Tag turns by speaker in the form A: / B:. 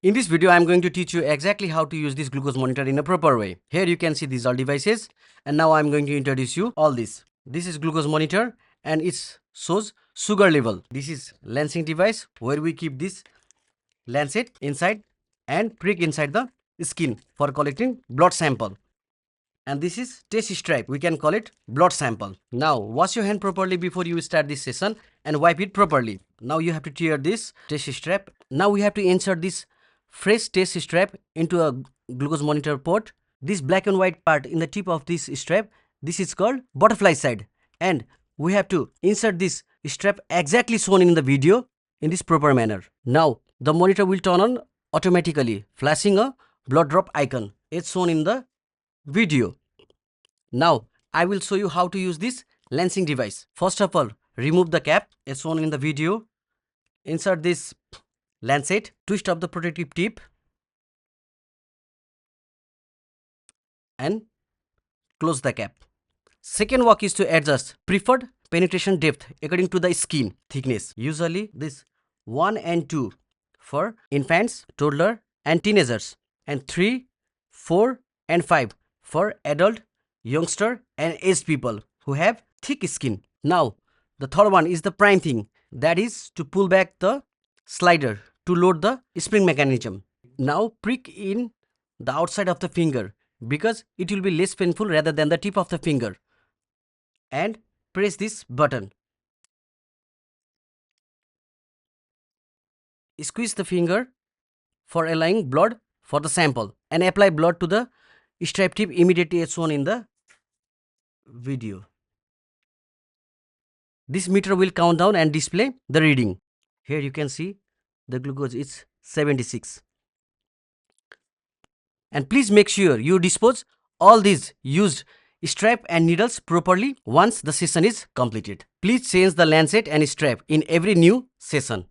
A: In this video, I am going to teach you exactly how to use this glucose monitor in a proper way. Here you can see these all devices, and now I am going to introduce you all this. This is glucose monitor and it shows sugar level. This is lancing device where we keep this lancet inside and prick inside the skin for collecting blood sample. And this is test strap. We can call it blood sample. Now wash your hand properly before you start this session and wipe it properly. Now you have to tear this test strap. Now we have to insert this fresh test strap into a glucose monitor port. This black and white part in the tip of this strap, this is called butterfly side, and we have to insert this strap exactly shown in the video in this proper manner. Now the monitor will turn on automatically, flashing a blood drop icon as shown in the video. Now I will show you how to use this lancing device. First of all, remove the cap as shown in the video. Insert this lancet, twist up the protective tip and close the cap. Second work is to adjust preferred penetration depth according to the skin thickness. Usually this 1 and 2 for infants, toddler and teenagers, and 3, 4 and 5 for adult, youngster and aged people who have thick skin. Now the third one is the prime thing, that is to pull back the slider to load the spring mechanism. Now prick in the outside of the finger because it will be less painful rather than the tip of the finger, and press this button. Squeeze the finger for allowing blood for the sample and apply blood to the strap tip immediately as shown in the video. This meter will count down and display the reading. Here you can see the glucose is 76. And please make sure you dispose all these used strap and needles properly once the session is completed. Please change the lancet and strap in every new session.